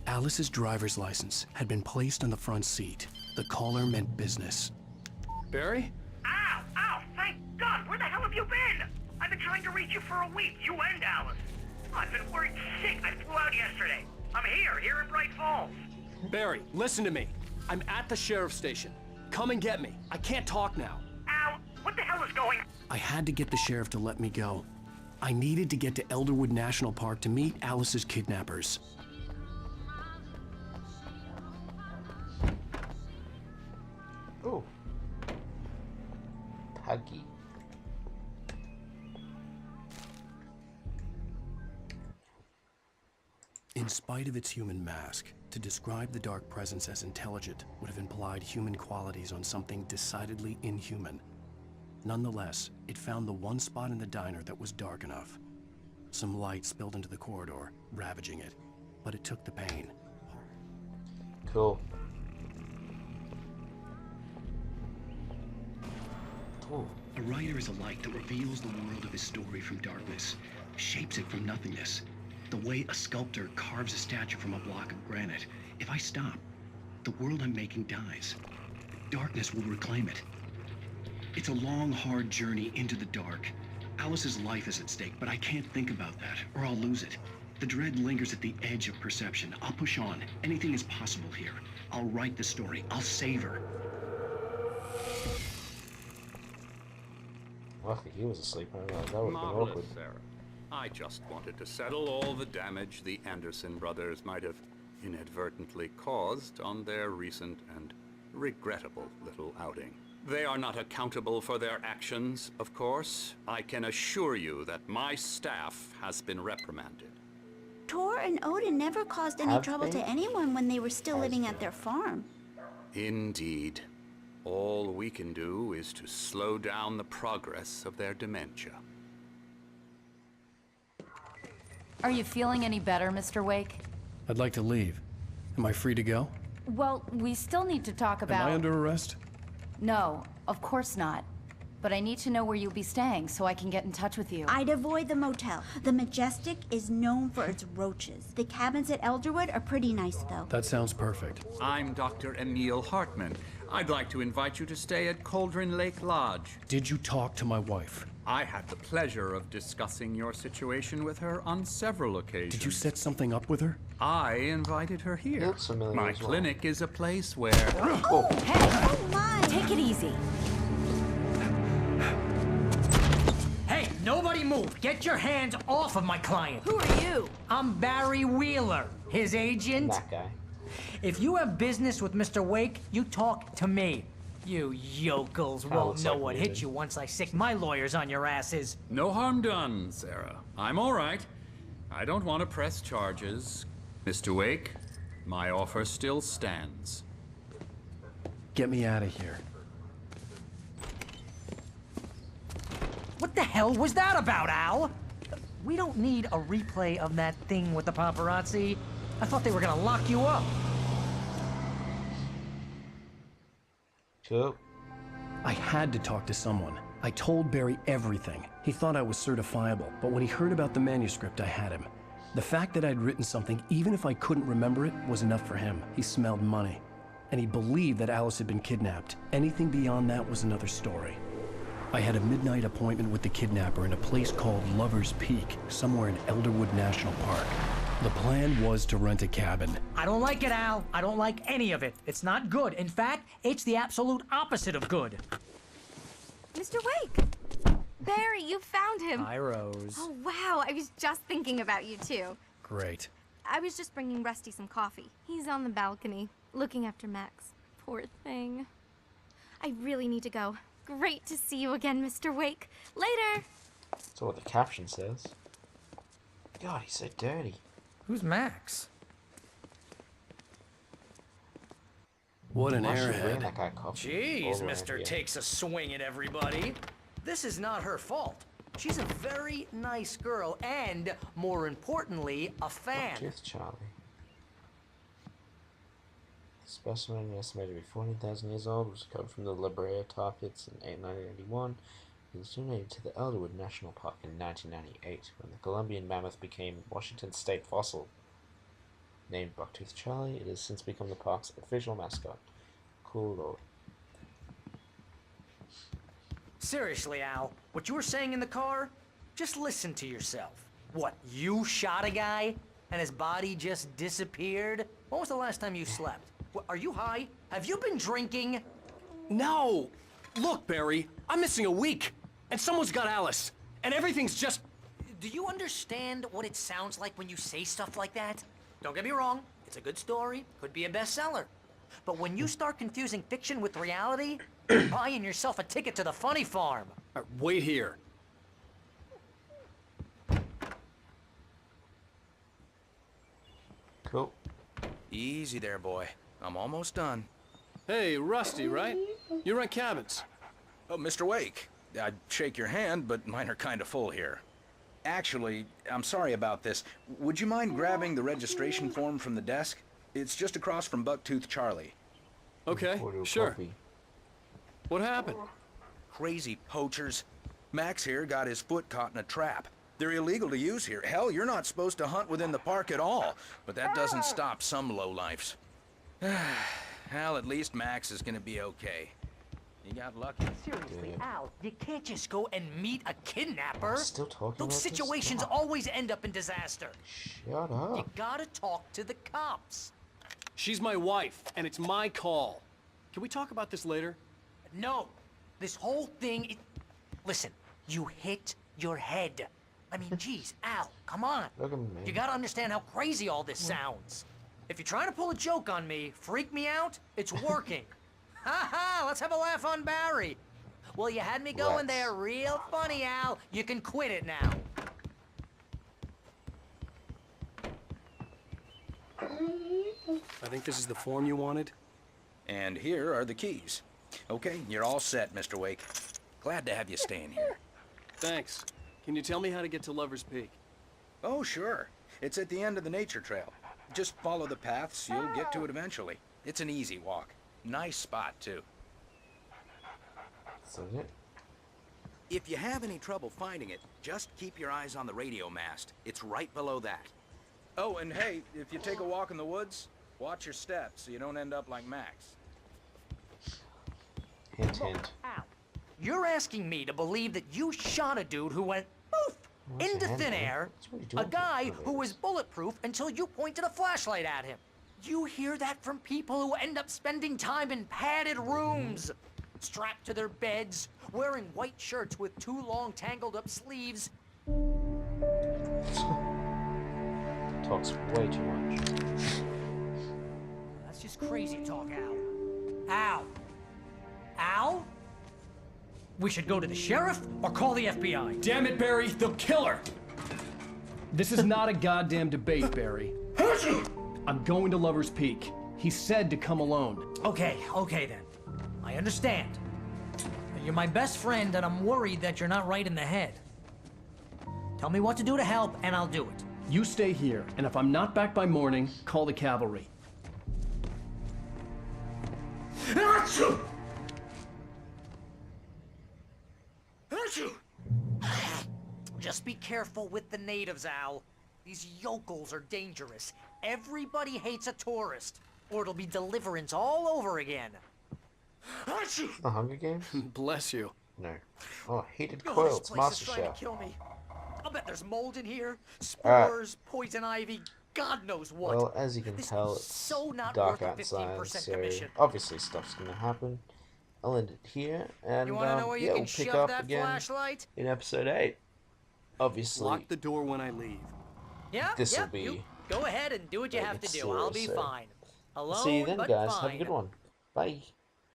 Alice's driver's license had been placed on the front seat. The caller meant business. Barry? Ow! Ow! Thank God! Where the hell have you been? I've been trying to reach you for a week, you and Alice. I've been worried sick. I flew out yesterday. I'm here in Bright Falls. Barry, listen to me. I'm at the sheriff's station. Come and get me. I can't talk now. Al, what the hell is going on? I had to get the sheriff to let me go. I needed to get to Elderwood National Park to meet Alice's kidnappers. Oh. Puggy. In spite of its human mask, to describe the dark presence as intelligent would have implied human qualities on something decidedly inhuman. Nonetheless, it found the one spot in the diner that was dark enough. Some light spilled into the corridor, ravaging it, but it took the pain. Cool. Ooh. A writer is a light that reveals the world of his story from darkness, shapes it from nothingness. The way a sculptor carves a statue from a block of granite. If I stop, the world I'm making dies. Darkness will reclaim it. It's a long, hard journey into the dark. Alice's life is at stake, but I can't think about that, or I'll lose it. The dread lingers at the edge of perception. I'll push on. Anything is possible here. I'll write the story. I'll save her. Lucky he was asleep. I don't know. That would have been Marvelous, awkward. Sarah. I just wanted to settle all the damage the Anderson brothers might have inadvertently caused on their recent and regrettable little outing. They are not accountable for their actions, of course. I can assure you that my staff has been reprimanded. Tor and Odin never caused any trouble to anyone when they were still living at their farm. Indeed. All we can do is to slow down the progress of their dementia. Are you feeling any better, Mr. Wake? I'd like to leave. Am I free to go? Well, we still need to talk about... Am I under arrest? No, of course not. But I need to know where you'll be staying so I can get in touch with you. I'd avoid the motel. The Majestic is known for its roaches. The cabins at Elderwood are pretty nice, though. That sounds perfect. I'm Dr. Emil Hartman. I'd like to invite you to stay at Cauldron Lake Lodge. Did you talk to my wife? I had the pleasure of discussing your situation with her on several occasions. Did you set something up with her? I invited her here. Looks familiar My as well. clinic is a place where... Oh. Hey, Oh my! take it easy. Hey, nobody move! Get your hands off of my client! Who are you? I'm Barry Wheeler, his agent. That guy. If you have business with Mr. Wake, you talk to me. You yokels won't looks know like what me, hit dude. you once I sick my lawyers on your asses. No harm done, Sarah. I'm all right. I don't want to press charges. Mr. Wake, my offer still stands. Get me out of here. What the hell was that about, Al? We don't need a replay of that thing with the paparazzi. I thought they were gonna lock you up. Cool. I had to talk to someone. I told Barry everything. He thought I was certifiable, but when he heard about the manuscript, I had him. The fact that I'd written something, even if I couldn't remember it, was enough for him. He smelled money. And he believed that Alice had been kidnapped. Anything beyond that was another story. I had a midnight appointment with the kidnapper in a place called Lover's Peak, somewhere in Elderwood National Park. The plan was to rent a cabin. I don't like it, Al. I don't like any of it. It's not good. In fact, it's the absolute opposite of good. Mr. Wake! Barry, you found him! Hi, Rose. Oh, wow, I was just thinking about you, too. Great. I was just bringing Rusty some coffee. He's on the balcony, looking after Max. Poor thing. I really need to go. Great to see you again, Mr. Wake. Later! That's what the caption says. God, he's so dirty. Who's Max? What an Why should we bring airhead. that guy coffee? Jeez, Over Mister here. takes a swing at everybody. This is not her fault. She's a very nice girl and, more importantly, a fan. Truth, Charlie. The specimen estimated to be 14,000 years old was recovered from the La Brea tar pits in 1981. It was donated to the Elderwood National Park in 1998 when the Columbian mammoth became Washington state fossil. Named Bucktooth Charlie, it has since become the park's official mascot. Cool lord. Seriously, Al, what you were saying in the car? Just listen to yourself. What, you shot a guy and his body just disappeared? When was the last time you slept? What, are you high? Have you been drinking? No! Look, Barry, I'm missing a week, and someone's got Alice, and everything's just... Do you understand what it sounds like when you say stuff like that? Don't get me wrong, it's a good story, could be a bestseller. But when you start confusing fiction with reality, you're buying yourself a ticket to the funny farm. Wait here. Cool. Easy there, boy. I'm almost done. Hey, Rusty, right? You rent cabins. Oh, Mr. Wake. I'd shake your hand, but mine are kind of full here. Actually, I'm sorry about this. Would you mind grabbing the registration form from the desk? It's just across from Bucktooth Charlie. Okay, sure. Copy. What happened? Crazy poachers. Max here got his foot caught in a trap. They're illegal to use here. Hell, you're not supposed to hunt within the park at all. But that doesn't stop some lowlifes. Well, at least Max is gonna be okay. You got lucky. Seriously, Al, you can't just go and meet a kidnapper. I'm still talking Those about this situations stuff. always end up in disaster. Shut up. You gotta talk to the cops. She's my wife, and it's my call. Can we talk about this later? No, this whole thing. Listen, you hit your head. I mean, geez, Al, come on. Look at me. You gotta understand how crazy all this sounds. If you're trying to pull a joke on me, freak me out, it's working. Ha ha, let's have a laugh on Barry. Well, you had me going there real funny, Al. You can quit it now. I think this is the form you wanted. And here are the keys. Okay, you're all set, Mr. Wake. Glad to have you staying here. Thanks. Can you tell me how to get to Lover's Peak? Oh, sure. It's at the end of the nature trail. Just follow the paths, you'll get to it eventually. It's an easy walk. Nice spot, too. So it. If you have any trouble finding it, just keep your eyes on the radio mast. It's right below that. Oh, and hey, if you take a walk in the woods, watch your steps so you don't end up like Max. Hint, hint. Al, you're asking me to believe that you shot a dude who went poof What's into a hint, thin hint? air, That's what you a do guy for who this. was bulletproof until you pointed a flashlight at him. You hear that from people who end up spending time in padded rooms, strapped to their beds, wearing white shirts with too long tangled up sleeves. Talks way too much. That's just crazy talk, Al. Al? Al? We should go to the sheriff or call the FBI. Damn it, Barry, they'll kill her! This is not a goddamn debate, Barry. I'm going to Lover's Peak. He said to come alone. Okay then. I understand. You're my best friend, and I'm worried that you're not right in the head. Tell me what to do to help, and I'll do it. You stay here, and if I'm not back by morning, call the cavalry. Achoo! Just be careful with the natives, Al. These yokels are dangerous. Everybody hates a tourist, or it'll be Deliverance all over again. Achoo! The Hunger Games? Bless you. No. Oh, heated Oh, coil. this It's place Master is trying Chef. to kill me. I'll bet there's mold in here, spores, poison ivy, God knows what. Well, as you can This tell, is it's so not dark worth a outside, 15% so commission. obviously stuff's gonna happen. I'll end it here, and You wanna know where you yeah, can we'll pick shove up that again flashlight? in episode 8. Obviously, Lock the door when I leave. Yeah, this'll yeah, be you go ahead and do what you like have to it's do. I'll be so fine. Alone, see you then, but guys. fine. Have a good one. Bye.